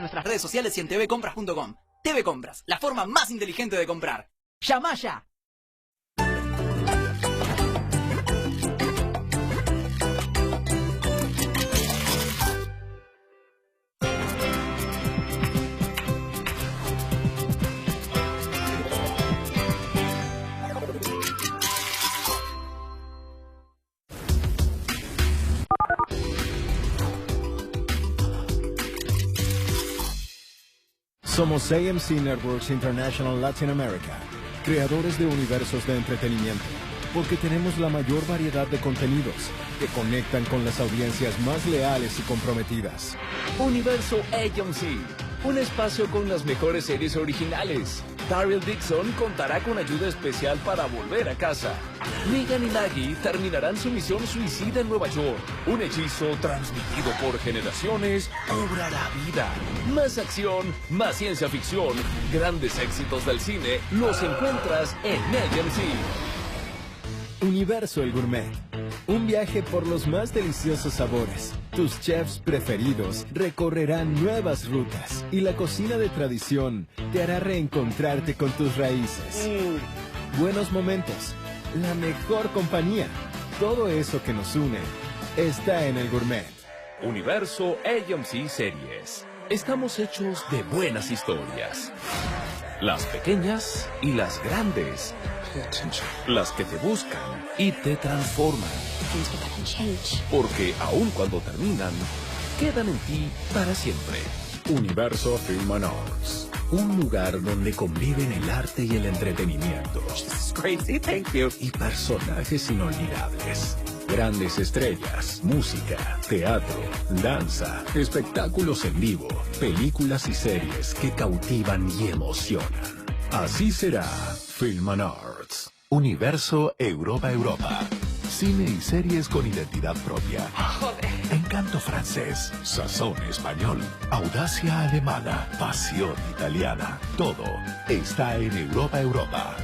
nuestras redes sociales y en tvcompras.com. TV Compras, la forma más inteligente de comprar. ¡Llama ya! Somos AMC Networks International Latin America, creadores de universos de entretenimiento, porque tenemos la mayor variedad de contenidos que conectan con las audiencias más leales y comprometidas. Universo AMC, un espacio con las mejores series originales. Daryl Dixon contará con ayuda especial para volver a casa. Negan y Maggie terminarán su misión suicida en Nueva York. Un hechizo transmitido por generaciones cobrará vida. Más acción, más ciencia ficción, grandes éxitos del cine, los encuentras en AMC. Universo El Gourmet, un viaje por los más deliciosos sabores. Tus chefs preferidos recorrerán nuevas rutas y la cocina de tradición te hará reencontrarte con tus raíces. Buenos momentos, la mejor compañía, todo eso que nos une está en El Gourmet. Universo AMC Series. Estamos hechos de buenas historias. Las pequeñas y las grandes. Las que te buscan y te transforman. Porque aun cuando terminan, quedan en ti para siempre. Universo Film and Arts. Un lugar donde conviven el arte y el entretenimiento. Crazy, thank you. Y personajes inolvidables. Grandes estrellas, música, teatro, danza, espectáculos en vivo, películas y series que cautivan y emocionan. Así será Film and Arts. Universo Europa. Cine y series con identidad propia. Encanto francés, sazón español, audacia alemana, pasión italiana. Todo está en Europa.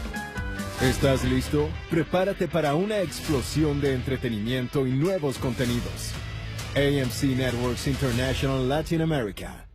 ¿Estás listo? Prepárate para una explosión de entretenimiento y nuevos contenidos. AMC Networks International Latin America.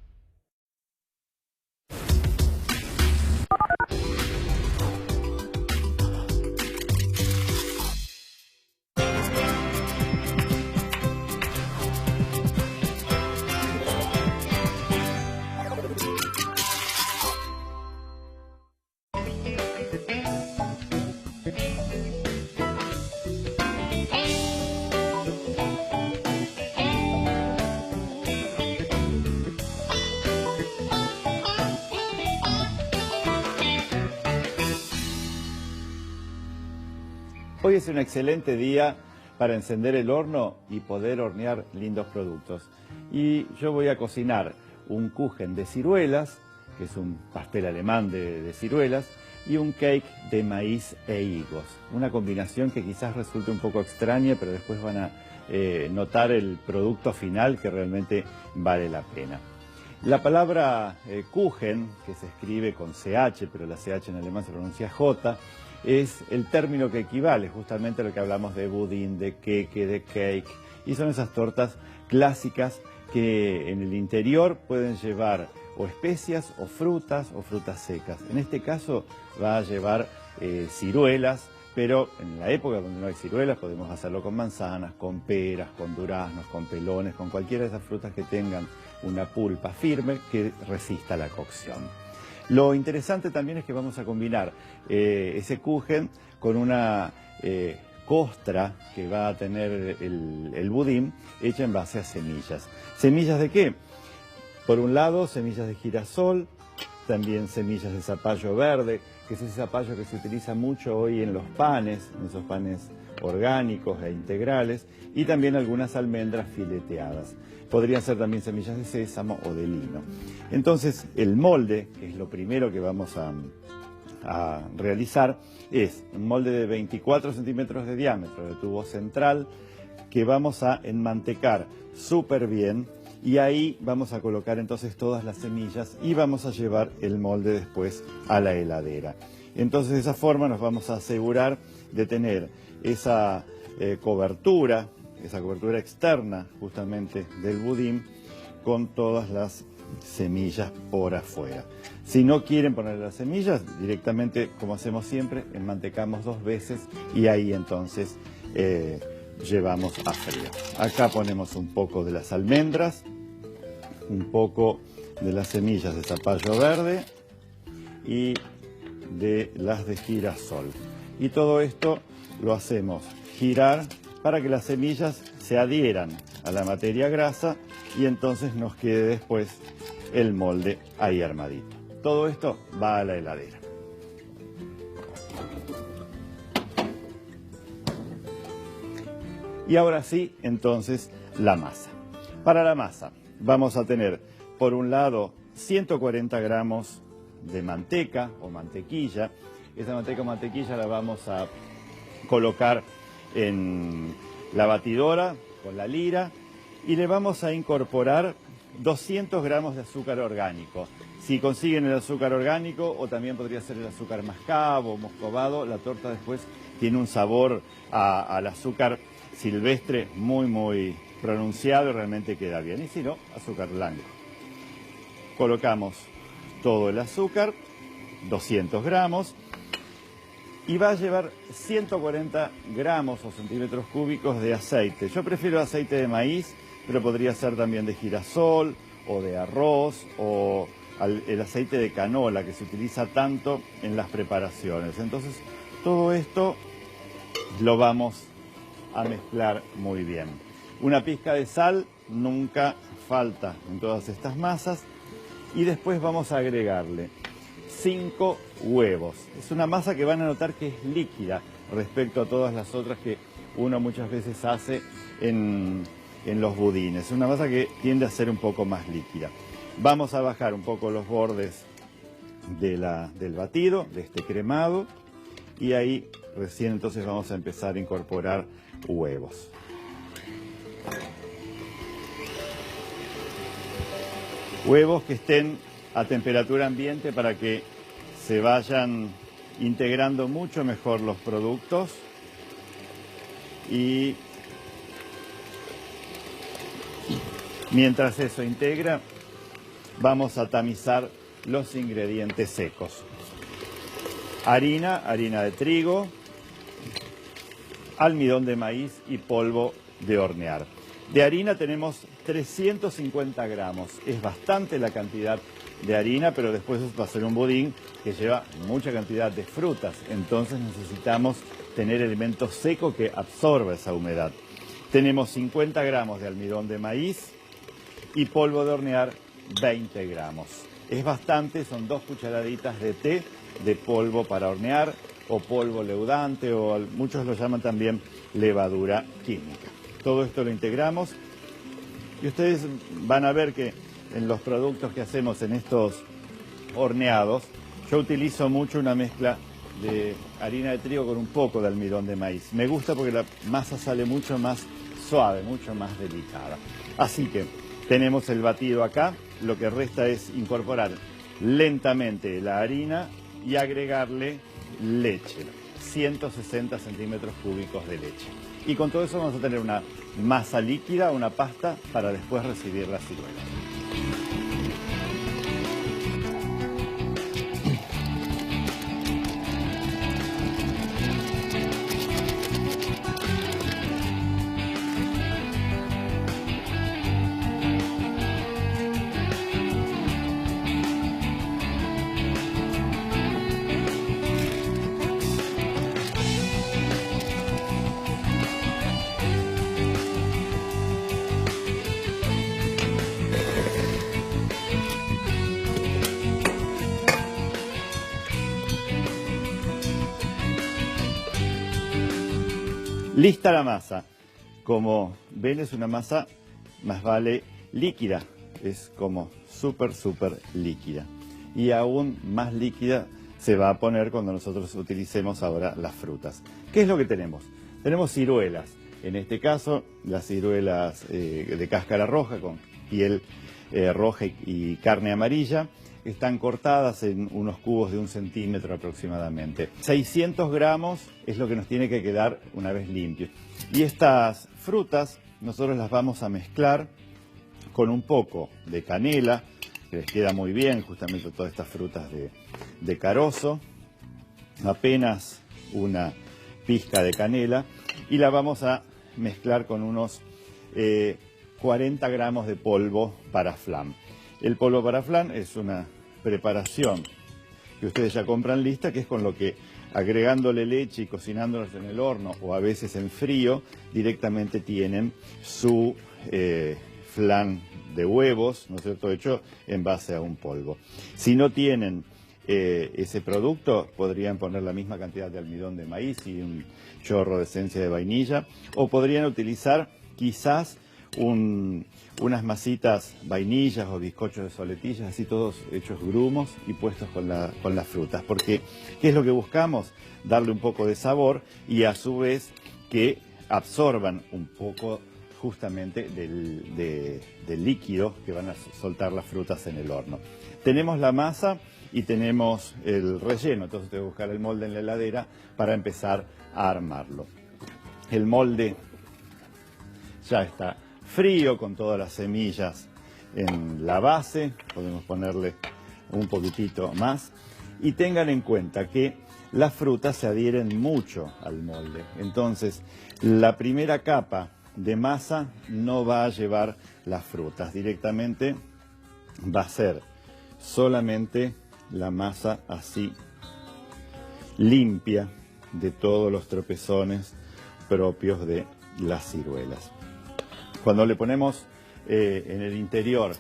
Hoy es un excelente día para encender el horno y poder hornear lindos productos. Y yo voy a cocinar un kuchen de ciruelas, que es un pastel alemán de ciruelas, y un cake de maíz e higos. Una combinación que quizás resulte un poco extraña, pero después van a notar el producto final que realmente vale la pena. La palabra Kuchen, que se escribe con CH, pero la CH en alemán se pronuncia J, es el término que equivale justamente a lo que hablamos de budín, de queque, de cake, y son esas tortas clásicas que en el interior pueden llevar o especias o frutas secas. En este caso va a llevar ciruelas, pero en la época donde no hay ciruelas podemos hacerlo con manzanas, con peras, con duraznos, con pelones, con cualquiera de esas frutas que tengan una pulpa firme que resista la cocción. Lo interesante también es que vamos a combinar ese kuchen con una costra que va a tener el budín hecha en base a semillas. ¿Semillas de qué? Por un lado, semillas de girasol, también semillas de zapallo verde, que es ese zapallo que se utiliza mucho hoy en los panes, en esos panes orgánicos e integrales, y también algunas almendras fileteadas. Podrían ser también semillas de sésamo o de lino. Entonces, el molde, que es lo primero que vamos a realizar, es un molde de 24 centímetros de diámetro de tubo central que vamos a enmantecar súper bien, y ahí vamos a colocar entonces todas las semillas y vamos a llevar el molde después a la heladera. Entonces, de esa forma nos vamos a asegurar de tener esa cobertura externa justamente del budín con todas las semillas por afuera. Si no quieren poner las semillas, directamente, como hacemos siempre, enmantecamos 2 veces y ahí entonces llevamos a frío. Acá ponemos un poco de las almendras, un poco de las semillas de zapallo verde y de las de girasol. Y todo esto lo hacemos girar para que las semillas se adhieran a la materia grasa y entonces nos quede después el molde ahí armadito. Todo esto va a la heladera. Y ahora sí, entonces, la masa. Para la masa vamos a tener, por un lado, 140 gramos de manteca o mantequilla. Esa manteca o mantequilla la vamos a colocar en la batidora con la lira y le vamos a incorporar 200 gramos de azúcar orgánico. Si consiguen el azúcar orgánico, o también podría ser el azúcar mascabo o moscovado, la torta después tiene un sabor al azúcar silvestre muy pronunciado y realmente queda bien. Y si no, azúcar blanco. Colocamos todo el azúcar, 200 gramos, y va a llevar 140 gramos o centímetros cúbicos de aceite. Yo prefiero aceite de maíz, pero podría ser también de girasol o de arroz o el aceite de canola que se utiliza tanto en las preparaciones. Entonces, todo esto lo vamos a mezclar muy bien. Una pizca de sal nunca falta en todas estas masas y después vamos a agregarle 5 huevos. Es una masa que van a notar que es líquida respecto a todas las otras que uno muchas veces hace en los budines. Es una masa que tiende a ser un poco más líquida. Vamos a bajar un poco los bordes del batido, de este cremado, y ahí recién entonces vamos a empezar a incorporar huevos. Huevos que estén a temperatura ambiente para que se vayan integrando mucho mejor los productos y mientras eso integra vamos a tamizar los ingredientes secos. Harina de trigo, almidón de maíz y polvo de hornear. De harina tenemos 350 gramos. Es bastante la cantidad de harina, pero después va a ser un budín que lleva mucha cantidad de frutas. Entonces necesitamos tener elemento seco que absorba esa humedad. Tenemos 50 gramos de almidón de maíz y polvo de hornear 20 gramos. Es bastante, son 2 cucharaditas de té de polvo para hornear o polvo leudante o muchos lo llaman también levadura química. Todo esto lo integramos y ustedes van a ver que en los productos que hacemos en estos horneados, yo utilizo mucho una mezcla de harina de trigo con un poco de almidón de maíz. Me gusta porque la masa sale mucho más suave, mucho más delicada. Así que tenemos el batido acá, lo que resta es incorporar lentamente la harina y agregarle leche, 160 centímetros cúbicos de leche. Y con todo eso vamos a tener una masa líquida, una pasta, para después recibir las ciruelas. Lista la masa. Como ven, es una masa más vale líquida. Es como súper líquida. Y aún más líquida se va a poner cuando nosotros utilicemos ahora las frutas. ¿Qué es lo que tenemos? Tenemos ciruelas. En este caso, las ciruelas de cáscara roja con piel roja y carne amarilla. Están cortadas en unos cubos de 1 centímetro aproximadamente. 600 gramos es lo que nos tiene que quedar una vez limpio. Y estas frutas nosotros las vamos a mezclar con un poco de canela, que les queda muy bien, justamente todas estas frutas de carozo, apenas una pizca de canela y la vamos a mezclar con unos 40 gramos de polvo para flan. El polvo para flan es una preparación que ustedes ya compran lista, que es con lo que agregándole leche y cocinándolos en el horno o a veces en frío, directamente tienen su flan de huevos, ¿no es cierto?, hecho en base a un polvo. Si no tienen ese producto, podrían poner la misma cantidad de almidón de maíz y un chorro de esencia de vainilla, o podrían utilizar quizás unas masitas vainillas o bizcochos de soletillas, así todos hechos grumos y puestos con las frutas, porque ¿qué es lo que buscamos? Darle un poco de sabor y a su vez que absorban un poco justamente del líquido que van a soltar las frutas en el horno. Tenemos la masa y tenemos el relleno, entonces tengo que buscar el molde en la heladera para empezar a armarlo. El molde ya está frío con todas las semillas en la base, podemos ponerle un poquitito más y tengan en cuenta que las frutas se adhieren mucho al molde, entonces la primera capa de masa no va a llevar las frutas, directamente va a ser solamente la masa así limpia de todos los tropezones propios de las ciruelas. Cuando le ponemos en el interior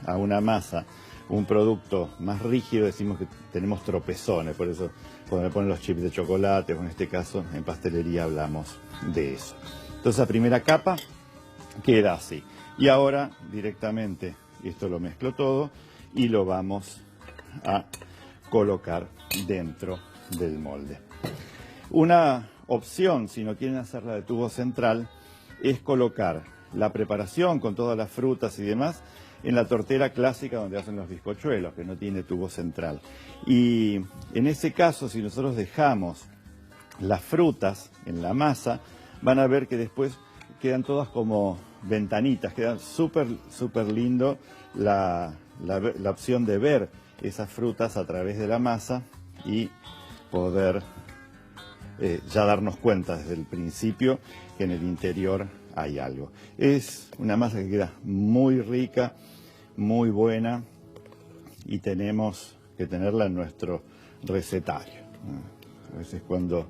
a una masa un producto más rígido, decimos que tenemos tropezones, por eso cuando le ponen los chips de chocolate, o en este caso en pastelería hablamos de eso. Entonces la primera capa queda así. Y ahora directamente esto lo mezclo todo y lo vamos a colocar dentro del molde. Una opción, si no quieren hacerla de tubo central, es colocar la preparación con todas las frutas y demás en la tortera clásica donde hacen los bizcochuelos, que no tiene tubo central. Y en ese caso, si nosotros dejamos las frutas en la masa, van a ver que después quedan todas como ventanitas, quedan súper lindo la opción de ver esas frutas a través de la masa y poder ya darnos cuenta desde el principio que en el interior hay algo. Es una masa que queda muy rica, muy buena y tenemos que tenerla en nuestro recetario. A veces cuando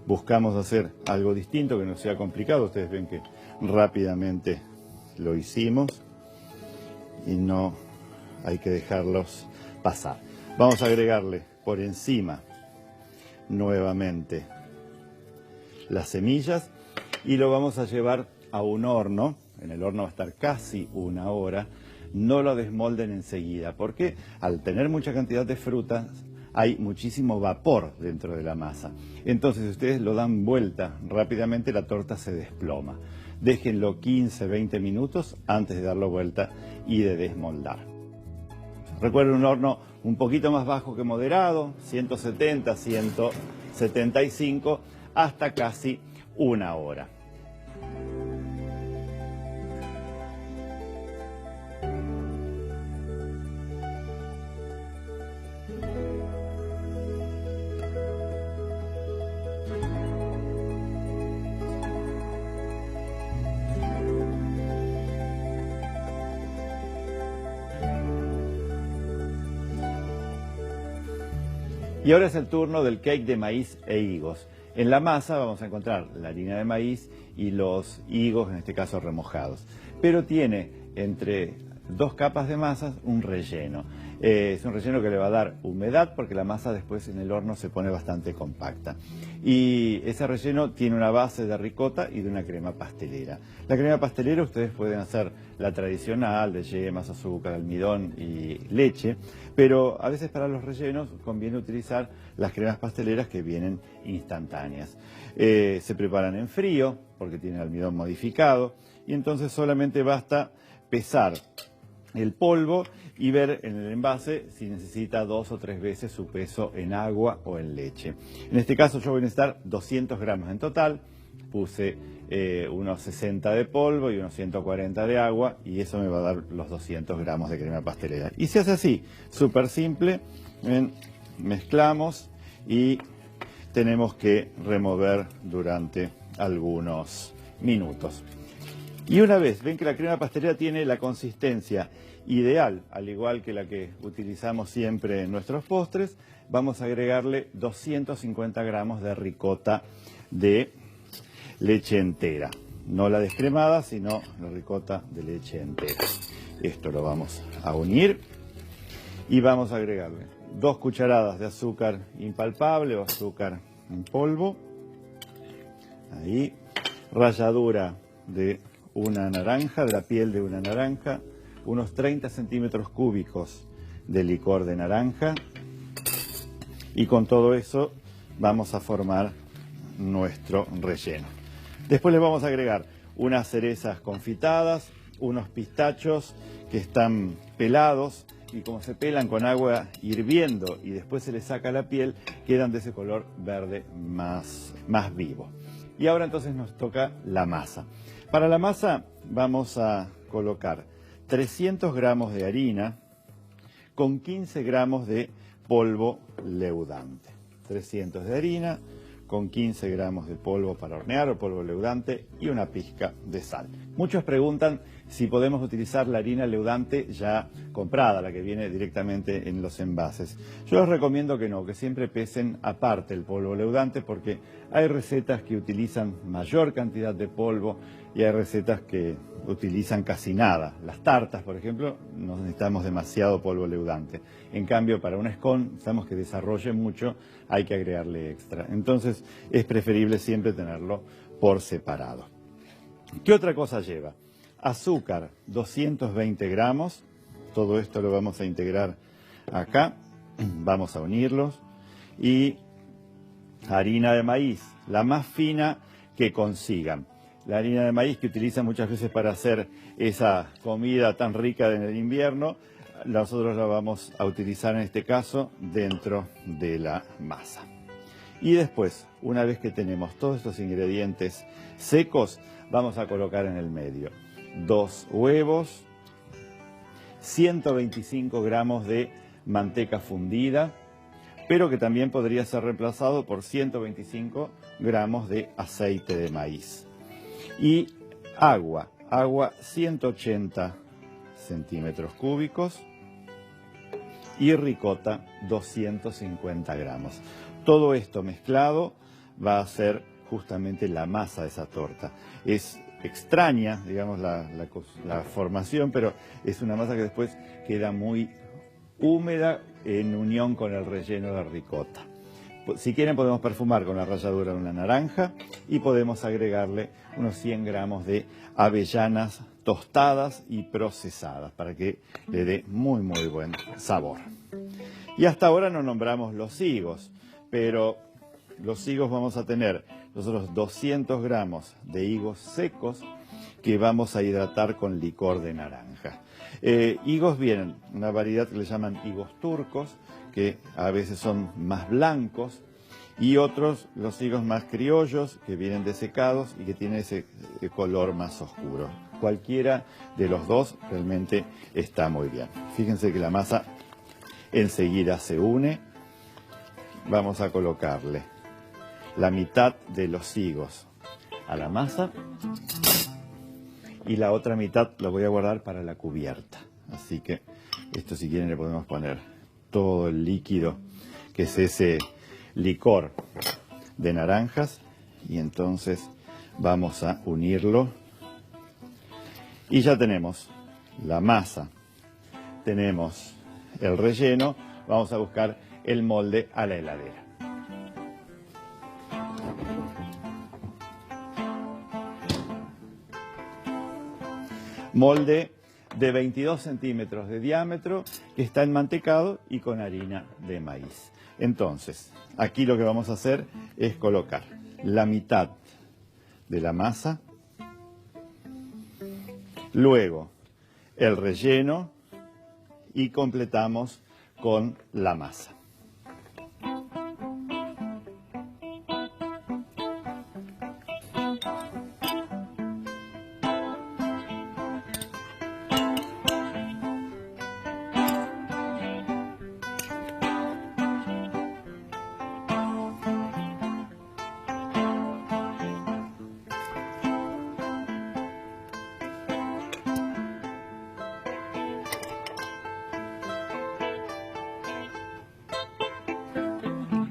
buscamos hacer algo distinto que no sea complicado, ustedes ven que rápidamente lo hicimos y no hay que dejarlos pasar. Vamos a agregarle por encima nuevamente las semillas y lo vamos a llevar a un horno. En el horno va a estar casi 1 hora. No lo desmolden enseguida porque al tener mucha cantidad de frutas hay muchísimo vapor dentro de la masa. Entonces si ustedes lo dan vuelta rápidamente, la torta se desploma. Déjenlo 15-20 minutos antes de darlo vuelta y de desmoldar. Recuerden, un horno un poquito más bajo que moderado, 170, 175, hasta casi 1 hora. Y ahora es el turno del cake de maíz e higos. En la masa vamos a encontrar la harina de maíz y los higos, en este caso remojados. Pero tiene entre 2 capas de masa un relleno. Es un relleno que le va a dar humedad porque la masa después en el horno se pone bastante compacta. Y ese relleno tiene una base de ricota y de una crema pastelera. La crema pastelera ustedes pueden hacer la tradicional de yemas, azúcar, almidón y leche, pero a veces para los rellenos conviene utilizar las cremas pasteleras que vienen instantáneas. Se preparan en frío porque tienen almidón modificado y entonces solamente basta pesar el polvo y ver en el envase si necesita 2 o 3 veces su peso en agua o en leche. En este caso yo voy a necesitar 200 gramos en total, puse unos 60 de polvo y unos 140 de agua, y eso me va a dar los 200 gramos de crema pastelera. Y se hace así, súper simple. Ven, mezclamos y tenemos que remover durante algunos minutos. Y una vez ven que la crema pastelera tiene la consistencia ideal, al igual que la que utilizamos siempre en nuestros postres, vamos a agregarle 250 gramos de ricota de leche entera. No la descremada, sino la ricota de leche entera. Esto lo vamos a unir y vamos a agregarle 2 cucharadas de azúcar impalpable o azúcar en polvo. Ahí, ralladura de una naranja, de la piel de una naranja, unos 30 centímetros cúbicos de licor de naranja, y con todo eso vamos a formar nuestro relleno. Después le vamos a agregar unas cerezas confitadas, unos pistachos que están pelados, y como se pelan con agua hirviendo y después se les saca la piel, quedan de ese color verde más vivo. Y ahora entonces nos toca la masa. Para la masa vamos a colocar 300 gramos de harina con 15 gramos de polvo leudante. 300 de harina con 15 gramos de polvo para hornear o polvo leudante y una pizca de sal. Muchos preguntan si podemos utilizar la harina leudante ya comprada, la que viene directamente en los envases. Yo les recomiendo que no, que siempre pesen aparte el polvo leudante, porque hay recetas que utilizan mayor cantidad de polvo y hay recetas que utilizan casi nada. Las tartas, por ejemplo, no necesitamos demasiado polvo leudante. En cambio, para un scone, necesitamos que desarrolle mucho, hay que agregarle extra. Entonces, es preferible siempre tenerlo por separado. ¿Qué otra cosa lleva? Azúcar, 220 gramos. Todo esto lo vamos a integrar acá. Vamos a unirlos. Y harina de maíz, la más fina que consigan. La harina de maíz que utilizan muchas veces para hacer esa comida tan rica en el invierno, nosotros la vamos a utilizar en este caso dentro de la masa. Y después, una vez que tenemos todos estos ingredientes secos, vamos a colocar en el medio 2 huevos, 125 gramos de manteca fundida, pero que también podría ser reemplazado por 125 gramos de aceite de maíz. Y agua 180 centímetros cúbicos y ricota 250 gramos. Todo esto mezclado va a ser justamente la masa de esa torta. Es extraña, digamos, la formación, pero es una masa que después queda muy húmeda en unión con el relleno de ricota. Si quieren podemos perfumar con la ralladura de una naranja y podemos agregarle unos 100 gramos de avellanas tostadas y procesadas para que le dé muy buen sabor. Y hasta ahora no nombramos los higos, pero los higos vamos a tener nosotros 200 gramos de higos secos que vamos a hidratar con licor de naranja. Higos vienen, una variedad que le llaman higos turcos, que a veces son más blancos, y otros, los higos más criollos, que vienen desecados y que tienen ese color más oscuro. Cualquiera de los dos realmente está muy bien. Fíjense que la masa enseguida se une. Vamos a colocarle la mitad de los higos a la masa y la otra mitad la voy a guardar para la cubierta. Así que esto, si quieren, le podemos poner todo el líquido que es ese licor de naranjas, y entonces vamos a unirlo y ya tenemos la masa, tenemos el relleno. Vamos a buscar el molde a la heladera. Molde de 22 centímetros de diámetro que está enmantecado y con harina de maíz. Entonces, aquí lo que vamos a hacer es colocar la mitad de la masa, luego el relleno y completamos con la masa.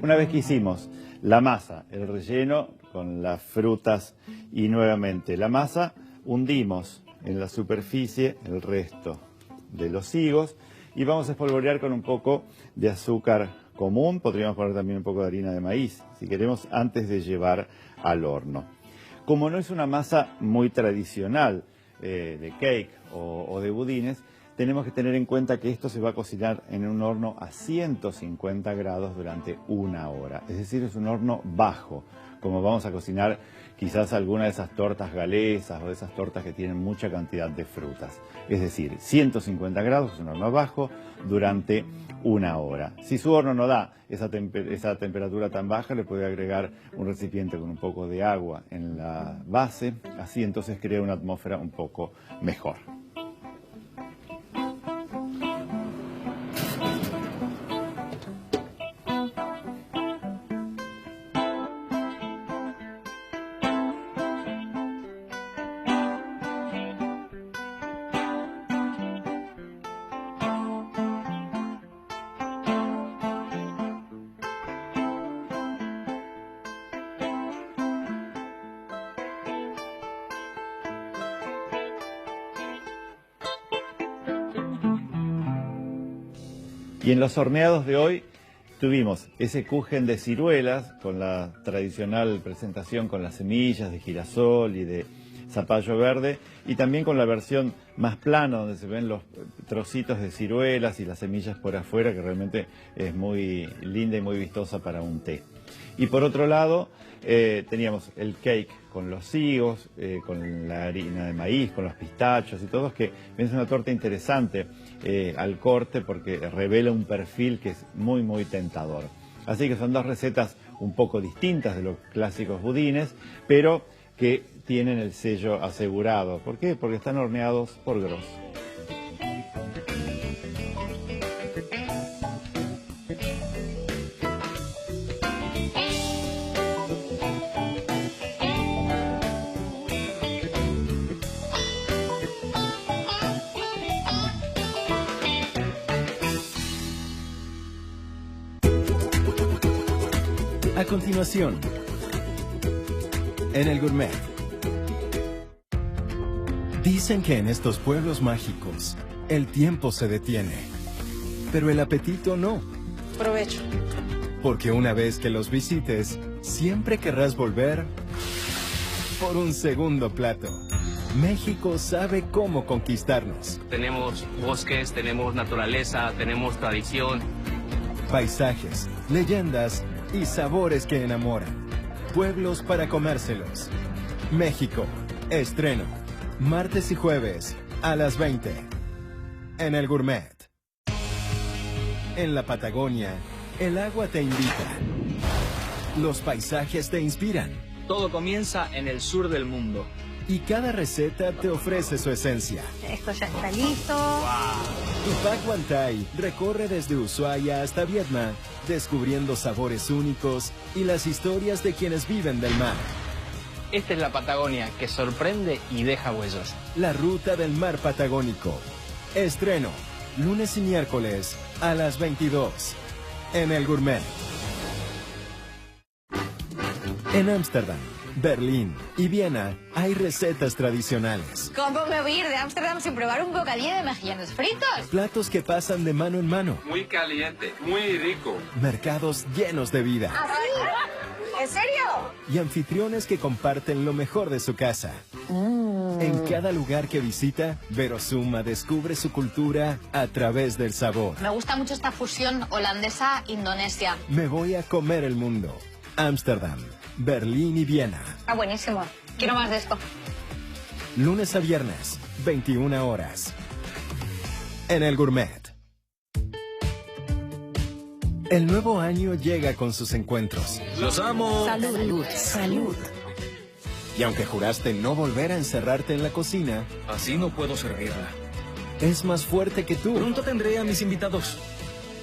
Una vez que hicimos la masa, el relleno con las frutas y nuevamente la masa, hundimos en la superficie el resto de los higos y vamos a espolvorear con un poco de azúcar común. Podríamos poner también un poco de harina de maíz, si queremos, antes de llevar al horno. Como no es una masa muy tradicional de cake o de budines, tenemos que tener en cuenta que esto se va a cocinar en un horno a 150 grados durante 1 hora. Es decir, es un horno bajo, como vamos a cocinar quizás alguna de esas tortas galesas o de esas tortas que tienen mucha cantidad de frutas. Es decir, 150 grados, es un horno bajo, durante 1 hora. Si su horno no da esa temperatura tan baja, le puede agregar un recipiente con un poco de agua en la base, así entonces crea una atmósfera un poco mejor. Y en los horneados de hoy tuvimos ese kuchen de ciruelas con la tradicional presentación con las semillas de girasol y de zapallo verde, y también con la versión más plana donde se ven los trocitos de ciruelas y las semillas por afuera, que realmente es muy linda y muy vistosa para un té. Y por otro lado teníamos el cake con los higos, con la harina de maíz, con los pistachos y todo, que es una torta interesante al corte porque revela un perfil que es muy muy tentador. Así que son dos recetas un poco distintas de los clásicos budines, pero que tienen el sello asegurado. ¿Por qué? Porque están horneados por Gros. A continuación, en el Gourmet. Dicen que en estos pueblos mágicos el tiempo se detiene, pero el apetito no. Provecho. Porque una vez que los visites, siempre querrás volver por un segundo plato. México sabe cómo conquistarnos. Tenemos bosques, tenemos naturaleza, tenemos tradición. Paisajes, leyendas y sabores que enamoran. Pueblos para comérselos. México, estreno. Martes y jueves a las 20. En el Gourmet. En la Patagonia, el agua te invita. Los paisajes te inspiran. Todo comienza en el sur del mundo. Y cada receta te ofrece su esencia. Esto ya está listo. Tupac Wantay recorre desde Ushuaia hasta Vietnam, descubriendo sabores únicos y las historias de quienes viven del mar. Esta es la Patagonia, que sorprende y deja huellas. La ruta del mar patagónico. Estreno, lunes y miércoles a las 22. En el Gourmet. En Ámsterdam, Berlín y Viena hay recetas tradicionales. ¿Cómo me voy a ir de Ámsterdam sin probar un bocadillo de mejillones fritos? Platos que pasan de mano en mano. Muy caliente, muy rico. Mercados llenos de vida. ¿Ah, sí? ¿En serio? Y anfitriones que comparten lo mejor de su casa. En cada lugar que visita, Vero Suma descubre su cultura a través del sabor. Me gusta mucho esta fusión holandesa-indonesia. Me voy a comer el mundo. Ámsterdam, Berlín y Viena. Está buenísimo. Quiero más de esto. Lunes a viernes, 21 horas. En el Gourmet. El nuevo año llega con sus encuentros. ¡Los amo! Salud. Salud. Salud. Y aunque juraste no volver a encerrarte en la cocina, Así no puedo servirla. es más fuerte que tú. Pronto tendré a mis invitados.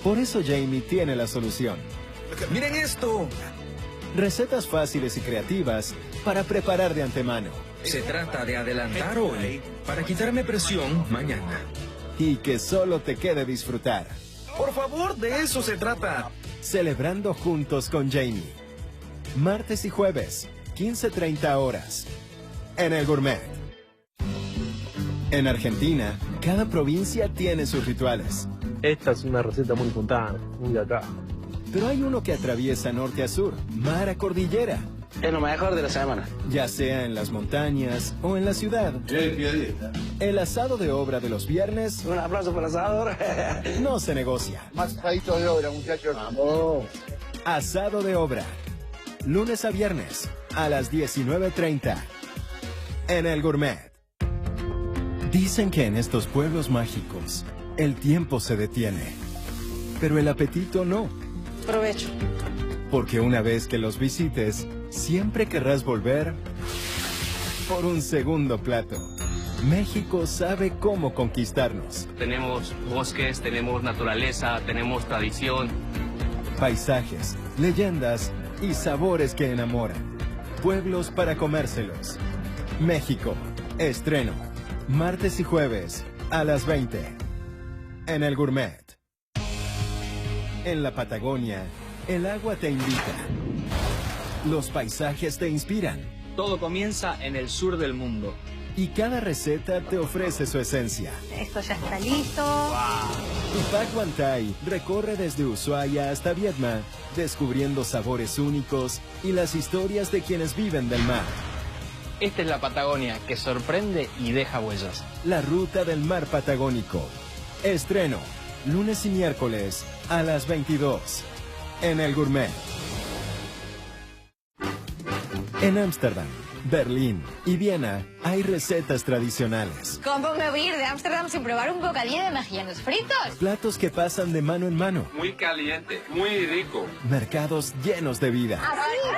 Por eso Jamie tiene la solución. ¡Miren esto! Recetas fáciles y creativas para preparar de antemano. Se trata de adelantar hoy para quitarme presión mañana. Y que solo te quede disfrutar. Por favor, de eso se trata. celebrando juntos con Jamie. Martes y jueves, 15:30 horas. En El Gourmet. En Argentina, cada provincia tiene sus rituales. Esta es una receta muy juntada, muy de acá. Pero hay uno que atraviesa norte a sur, mar a cordillera. Es lo mejor de la semana. Ya sea en las montañas o en la ciudad. El asado de obra de los viernes. Un aplauso para el asador. No se negocia. Más asadito de obra, muchachos. ¡Vamos! Asado de obra. Lunes a viernes a las 19:30. En El Gourmet. Dicen que en estos pueblos mágicos el tiempo se detiene, pero el apetito no. Provecho. Porque una vez que los visites, siempre querrás volver por un segundo plato. México sabe cómo conquistarnos. Tenemos bosques, tenemos naturaleza, tenemos tradición. Paisajes, leyendas y sabores que enamoran. Pueblos para comérselos. México. Estreno. Martes y jueves a las 20. En El Gourmet. En la Patagonia, el agua te invita. Los paisajes te inspiran. Todo comienza en el sur del mundo. Y cada receta te ofrece su esencia. Esto ya está listo. Tupac Guantay recorre desde Ushuaia hasta Viedma, descubriendo sabores únicos y las historias de quienes viven del mar. Esta es la Patagonia que sorprende y deja huellas. La ruta del mar patagónico. Estreno, lunes y miércoles a las 22. En El Gourmet. En Ámsterdam, Berlín y Viena hay recetas tradicionales. ¿Cómo me voy a ir de Ámsterdam sin probar un bocadillo de mejillones fritos? Platos que pasan de mano en mano. Muy caliente, muy rico. Mercados llenos de vida. ¿Ah, sí?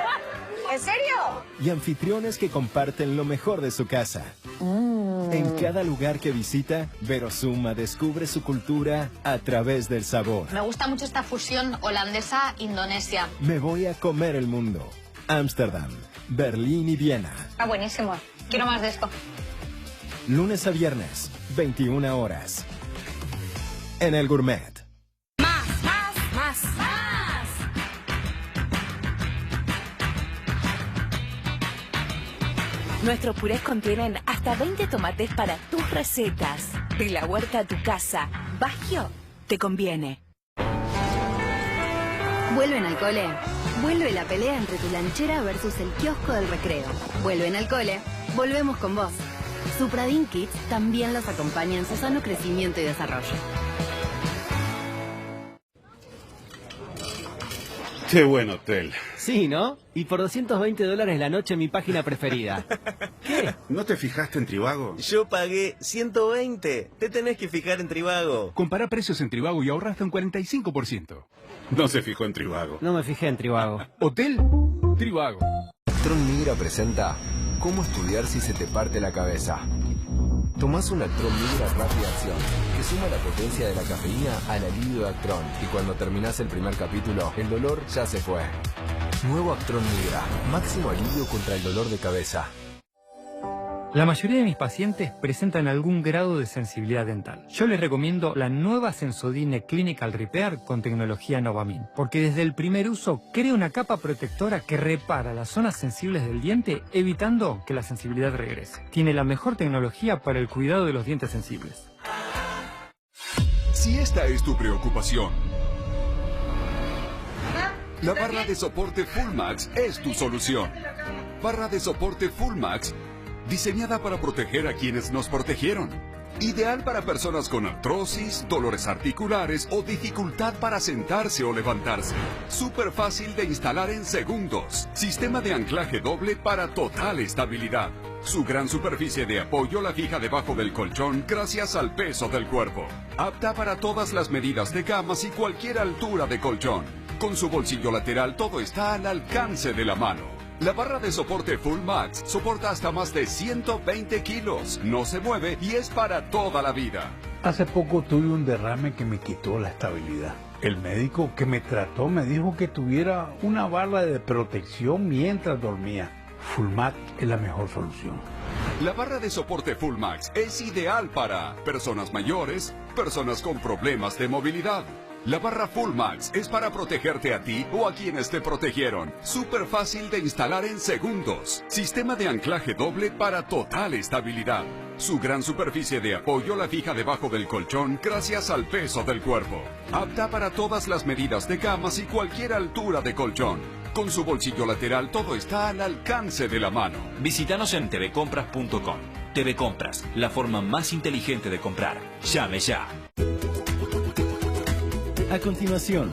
¿En serio? Y anfitriones que comparten lo mejor de su casa. En cada lugar que visita, Vero Suma descubre su cultura a través del sabor. Me gusta mucho esta fusión holandesa-indonesia. Me voy a comer el mundo. Ámsterdam, Berlín y Viena. Está buenísimo. Quiero más de esto. Lunes a viernes, 21 horas. En El Gourmet. Más. Nuestros purés contienen hasta 20 tomates para tus recetas. De la huerta a tu casa. Bagio te conviene. Vuelven al cole. Vuelve la pelea entre tu lanchera versus el kiosco del recreo. Vuelven al cole. Volvemos con vos. Supradin Kids también los acompaña en su sano crecimiento y desarrollo. Qué buen hotel. Sí, ¿no? Y por $220 la noche en mi página preferida. ¿Qué? ¿No te fijaste en Trivago? Yo pagué 120. Te tenés que fijar en Trivago. Compará precios en Trivago y ahorra hasta un 45%. No se fijó en Trivago. No me fijé en Trivago. Hotel Trivago. Actron Migra presenta ¿Cómo estudiar si se te parte la cabeza? Tomás un Actron Migra Rápida Acción, que suma la potencia de la cafeína al alivio de Actron. Y cuando terminás el primer capítulo, el dolor ya se fue. Nuevo Actron Migra, máximo alivio contra el dolor de cabeza. La mayoría de mis pacientes presentan algún grado de sensibilidad dental. Yo les recomiendo la nueva Sensodyne Clinical Repair con tecnología Novamin, porque desde el primer uso crea una capa protectora que repara las zonas sensibles del diente, evitando que la sensibilidad regrese. Tiene la mejor tecnología para el cuidado de los dientes sensibles. Si esta es tu preocupación, la barra de soporte Fullmax es tu solución. Barra de soporte Fullmax diseñada para proteger a quienes nos protegieron. Ideal para personas con artrosis, dolores articulares o dificultad para sentarse o levantarse. Súper fácil de instalar en segundos. Sistema de anclaje doble para total estabilidad. Su gran superficie de apoyo la fija debajo del colchón gracias al peso del cuerpo. Apta para todas las medidas de camas y cualquier altura de colchón. Con su bolsillo lateral todo está al alcance de la mano. La barra de soporte Fullmax soporta hasta más de 120 kilos, no se mueve y es para toda la vida. Hace poco tuve un derrame que me quitó la estabilidad. El médico que me trató me dijo que tuviera una barra de protección mientras dormía. Fullmax es la mejor solución. La barra de soporte Fullmax es ideal para personas mayores, personas con problemas de movilidad, La barra Full Max es para protegerte a ti o a quienes te protegieron. Súper fácil de instalar en segundos. Sistema de anclaje doble para total estabilidad. Su gran superficie de apoyo la fija debajo del colchón gracias al peso del cuerpo. Apta para todas las medidas de camas y cualquier altura de colchón. Con su bolsillo lateral todo está al alcance de la mano. Visítanos en tvcompras.com. TV Compras, la forma más inteligente de comprar. Llame ya. A continuación,